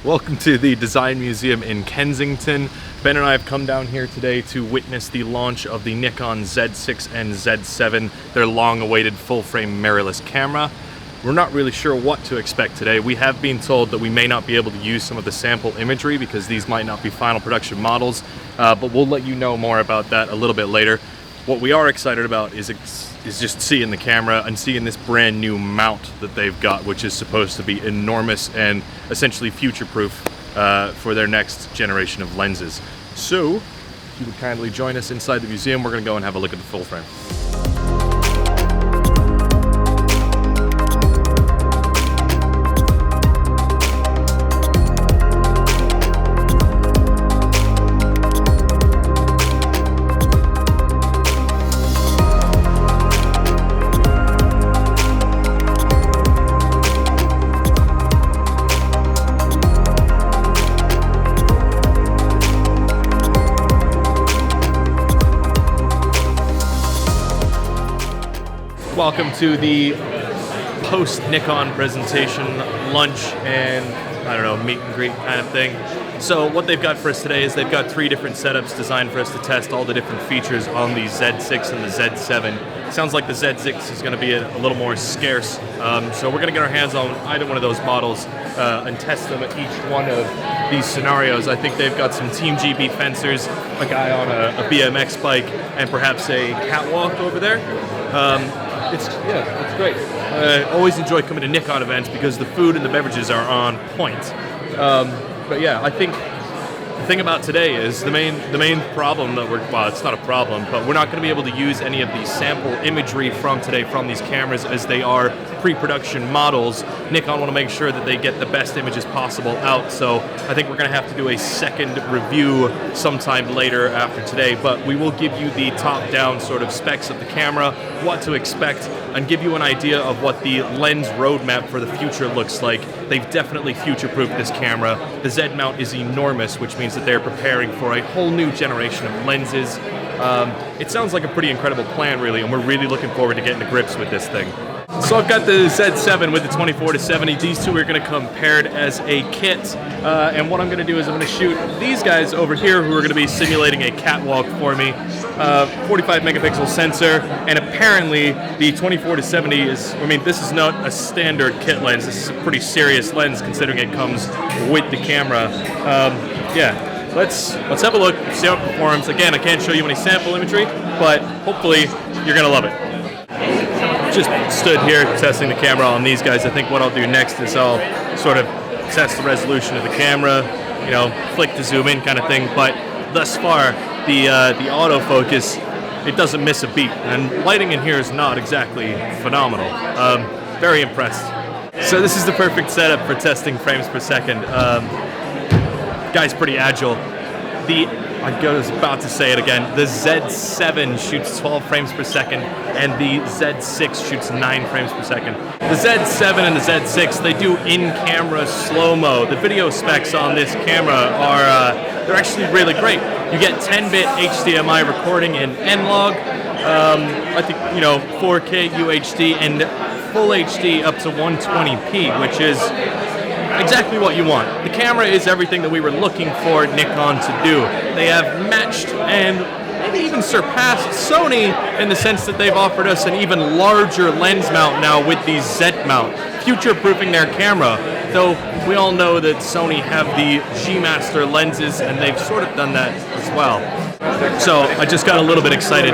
Welcome to the Design Museum in Kensington. Ben and I have come down here today to witness the launch of the Nikon Z6 and Z7, their long-awaited full-frame mirrorless camera. We're not really sure what to expect today. We have been told that we may not be able to use some of the sample imagery because these might not be final production models, but we'll let you know more about that a little bit later. What we are excited about is just seeing the camera and seeing this brand new mount that they've got, which is supposed to be enormous and essentially future-proof for their next generation of lenses. So, if you would kindly join us inside the museum, we're going to go and have a look at the full frame. Welcome to the post-Nikon presentation lunch and, I don't know, meet and greet kind of thing. So what they've got for us today is they've got 3 different setups designed for us to test all the different features on the Z6 and the Z7. Sounds like the Z6 is going to be a little more scarce, so we're going to get our hands on either one of those models and test them at each one of these scenarios. I think they've got some Team GB fencers, a guy on a BMX bike, and perhaps a catwalk over there. It's great. I always enjoy coming to Nikon events because the food and the beverages are on point. But yeah, I think the thing about today is the main problem that well, it's not a problem, but we're not going to be able to use any of the sample imagery from today from these cameras as they are pre-production models. Nikon want to make sure that they get the best images possible out, so I think we're going to have to do a second review sometime later after today, but we will give you the top-down sort of specs of the camera, what to expect, and give you an idea of what the lens roadmap for the future looks like. They've definitely future-proofed this camera. The Z mount is enormous, which means that they're preparing for a whole new generation of lenses. It sounds like a pretty incredible plan, really, and we're really looking forward to getting to grips with this thing. So I've got the Z7 with the 24-70. These two are going to come paired as a kit, and what I'm going to do is I'm going to shoot these guys over here who are going to be simulating a catwalk for me. 45 megapixel sensor, and apparently the 24-70 is, I mean, this is not a standard kit lens. This is a pretty serious lens considering it comes with the camera. Yeah, let's have a look, see how it performs. Again, I can't show you any sample imagery, but hopefully you're going to love it. Just stood here testing the camera on these guys. I think what I'll do next is I'll sort of test the resolution of the camera, you know, flick to zoom in kind of thing, but thus far the autofocus, it doesn't miss a beat, and lighting in here is not exactly phenomenal. Very impressed. So this is the perfect setup for testing frames per second. Guy's pretty agile. I was about to say it again, the Z7 shoots 12 frames per second and the Z6 shoots 9 frames per second. The Z7 and the Z6, they do in-camera slow-mo. The video specs on this camera are, they're actually really great. You get 10-bit HDMI recording in N-Log, I think, you know, 4K UHD and full HD up to 120p, which is exactly what you want. The camera is everything that we were looking for Nikon to do. They have matched and maybe even surpassed Sony in the sense that they've offered us an even larger lens mount now with the Z mount, future-proofing their camera. Though we all know that Sony have the G-Master lenses and they've sort of done that as well. So I just got a little bit excited.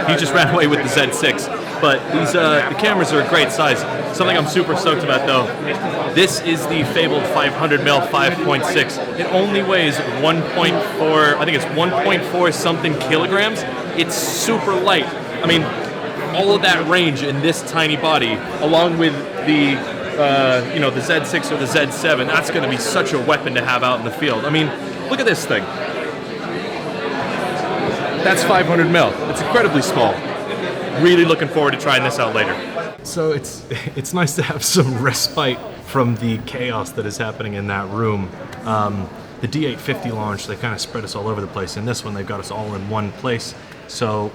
He just ran away with the Z6. But these the cameras are a great size. Something I'm super stoked about though, this is the fabled 500mm 5.6. It only weighs 1.4, I think it's 1.4 something kilograms. It's super light. I mean, all of that range in this tiny body, along with the you know, the Z6 or the Z7, that's going to be such a weapon to have out in the field. I mean, look at this thing. That's 500mm. It's incredibly small. Really looking forward to trying this out later. So it's nice to have some respite from the chaos that is happening in that room. The D850 launch, they kind of spread us all over the place. In this one, they've got us all in one place. So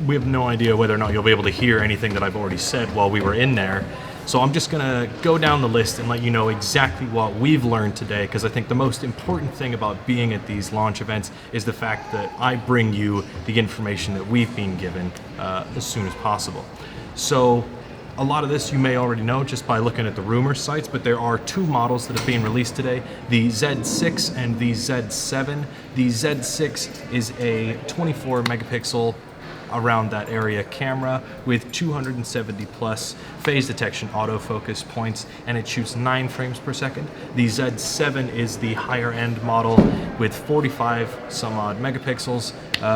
we have no idea whether or not you'll be able to hear anything that I've already said while we were in there. So I'm just gonna go down the list and let you know exactly what we've learned today, because I think the most important thing about being at these launch events is the fact that I bring you the information that we've been given as soon as possible. So a lot of this you may already know just by looking at the rumor sites, but there are two models that have been released today, the Z6 and the Z7. The Z6 is a 24 megapixel around that area camera with 270 plus phase detection autofocus points, and it shoots 9 frames per second. The Z7 is the higher end model with 45 some odd megapixels,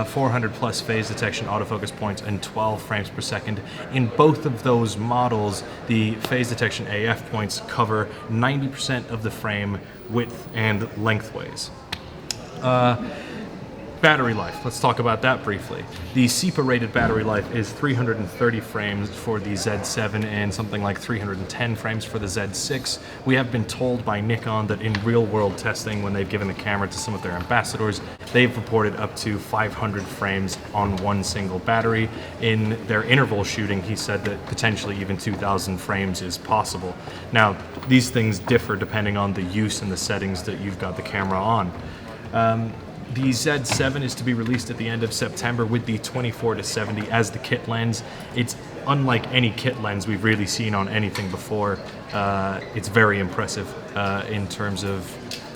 400 plus phase detection autofocus points, and 12 frames per second. In both of those models, the phase detection AF points cover 90% of the frame width and lengthways. Battery life, let's talk about that briefly. The SEPA rated battery life is 330 frames for the Z7 and something like 310 frames for the Z6. We have been told by Nikon that in real world testing, when they've given the camera to some of their ambassadors, they've reported up to 500 frames on one single battery. In their interval shooting, he said that potentially even 2,000 frames is possible. Now, these things differ depending on the use and the settings that you've got the camera on. The Z7 is to be released at the end of September with the 24-70 as the kit lens. It's unlike any kit lens we've really seen on anything before. It's very impressive in terms of,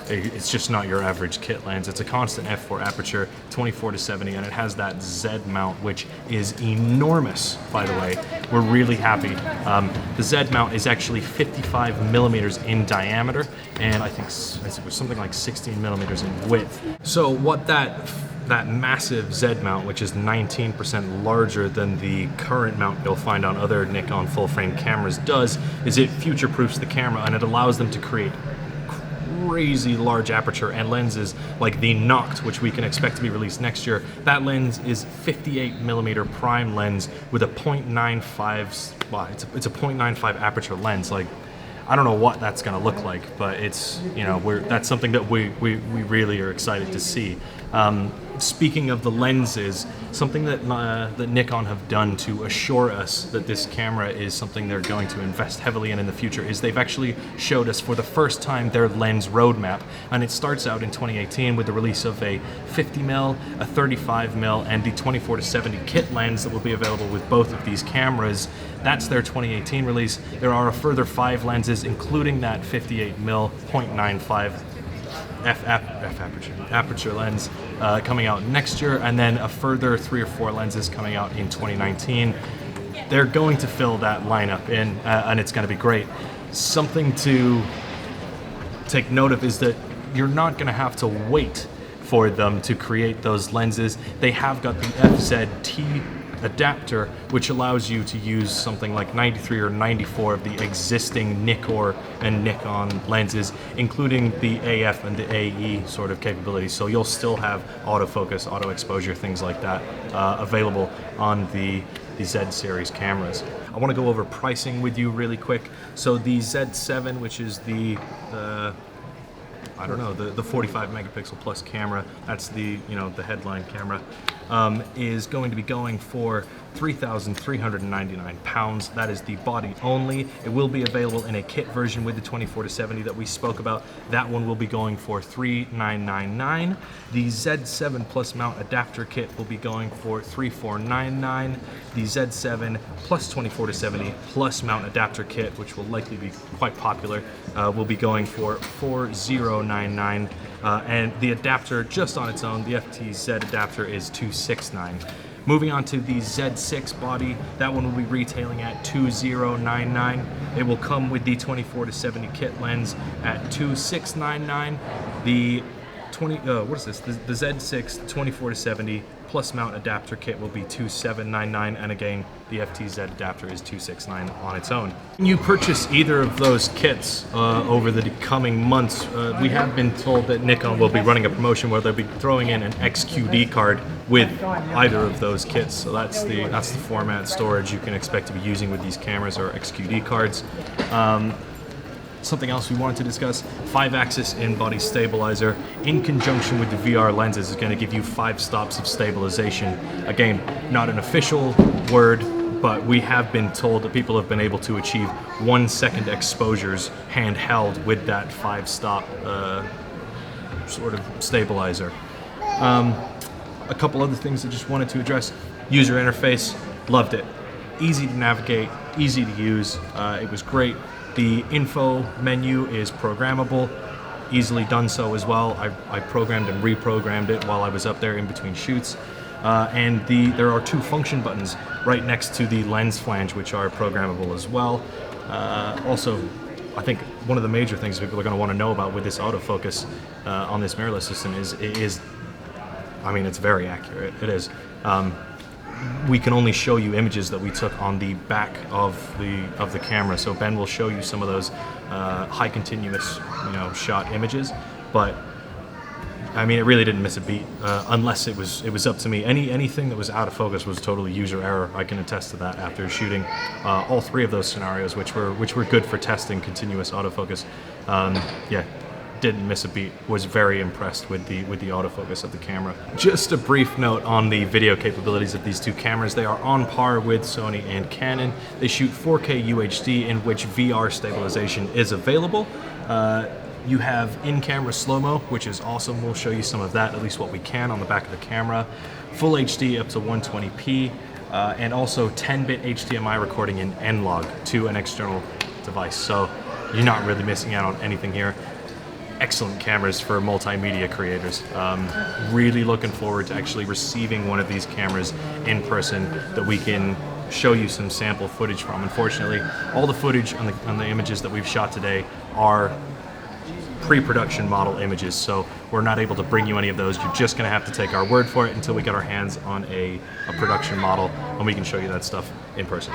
it's just not your average kit lens. It's a constant f4 aperture, 24-70, and it has that Z mount, which is enormous, by the way. We're really happy. The Z mount is actually 55 millimeters in diameter, and I think it was something like 16 millimeters in width. So what that massive Z mount, which is 19% larger than the current mount you'll find on other Nikon full-frame cameras, does is it future-proofs the camera, and it allows them to create crazy large aperture and lenses like the Noct, which we can expect to be released next year. That lens is 58 millimeter prime lens with a 0.95, well, it's a 0.95 aperture lens. Like, I don't know what that's going to look like, but it's, you know, that's something that we really are excited to see. Speaking of the lenses, something that Nikon have done to assure us that this camera is something they're going to invest heavily in the future is they've actually showed us for the first time their lens roadmap, and it starts out in 2018 with the release of a 50mm, a 35mm, and the 24-70 kit lens that will be available with both of these cameras. That's their 2018 release. There are a further 5 lenses, including that 58mm 0.95 aperture lens coming out next year, and then a further 3 or 4 lenses coming out in 2019. They're going to fill that lineup in, and it's going to be great. Something to take note of is that you're not going to have to wait for them to create those lenses. They have got the FZ-T adapter, which allows you to use something like 93 or 94 of the existing Nikkor and Nikon lenses, including the AF and the AE sort of capabilities. So you'll still have autofocus, auto exposure, things like that available on the Z series cameras. I want to go over pricing with you really quick. So the Z7, which is the 45 megapixel plus camera, that's the headline camera, is going to be going for £3,399. That is the body only. It will be available in a kit version with the 24-70 that we spoke about. That one will be going for $3,999. The Z7 plus mount adapter kit will be going for $3,499. The Z7 plus 24-70 plus mount adapter kit, which will likely be quite popular, will be going for $4,099. And the adapter just on its own, the FTZ adapter, is $2,699. Moving on to the Z6 body, that one will be retailing at $2,099. It will come with the 24-70 kit lens at $2,699. The the Z6 24-70 plus mount adapter kit will be $2,799, and again, the FTZ adapter is $2,699 on its own. When you purchase either of those kits over the coming months, we have been told that Nikon will be running a promotion where they'll be throwing in an XQD card with either of those kits. So that's the format storage you can expect to be using with these cameras, or XQD cards. Something else we wanted to discuss, 5-axis in-body stabilizer in conjunction with the VR lenses is going to give you 5 stops of stabilization. Again, not an official word, but we have been told that people have been able to achieve 1 second exposures handheld with that 5-stop sort of stabilizer. A couple other things I just wanted to address. User interface, loved it. Easy to navigate, easy to use. It was great. The info menu is programmable, easily done so as well. I programmed and reprogrammed it while I was up there in between shoots. And there are 2 function buttons right next to the lens flange, which are programmable as well. Also, I think one of the major things people are going to want to know about with this autofocus on this mirrorless system is, I mean, it's very accurate. It is. We can only show you images that we took on the back of the camera. So Ben will show you some of those high continuous, shot images, but I mean, it really didn't miss a beat, unless it was up to me. Anything that was out of focus was totally user error. I can attest to that after shooting all 3 of those scenarios, which were good for testing continuous autofocus. Yeah, didn't miss a beat. Was very impressed with the autofocus of the camera. Just a brief note on the video capabilities of these 2 cameras. They are on par with Sony and Canon. They shoot 4K UHD, in which VR stabilization is available. You have in-camera slow-mo, which is awesome. We'll show you some of that, at least what we can, on the back of the camera. Full HD up to 120p, and also 10-bit HDMI recording in N-Log to an external device. So you're not really missing out on anything here. Excellent cameras for multimedia creators. Really looking forward to actually receiving one of these cameras in person that we can show you some sample footage from. Unfortunately, all the footage on the images that we've shot today are pre-production model images, so we're not able to bring you any of those. You're just going to have to take our word for it until we get our hands on a production model, and we can show you that stuff in person.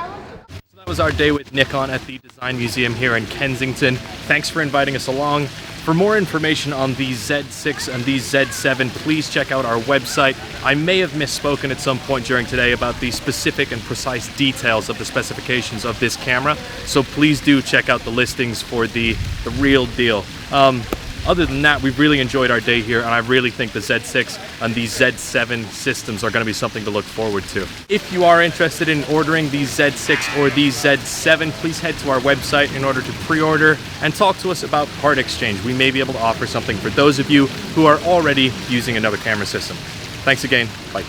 So that was our day with Nikon at the Design Museum here in Kensington. Thanks for inviting us along. For more information on the Z6 and the Z7, please check out our website. I may have misspoken at some point during today about the specific and precise details of the specifications of this camera, so please do check out the listings for the real deal. Other than that, we've really enjoyed our day here, and I really think the Z6 and the Z7 systems are going to be something to look forward to. If you are interested in ordering the Z6 or the Z7, please head to our website in order to pre-order and talk to us about part exchange. We may be able to offer something for those of you who are already using another camera system. Thanks again. Bye.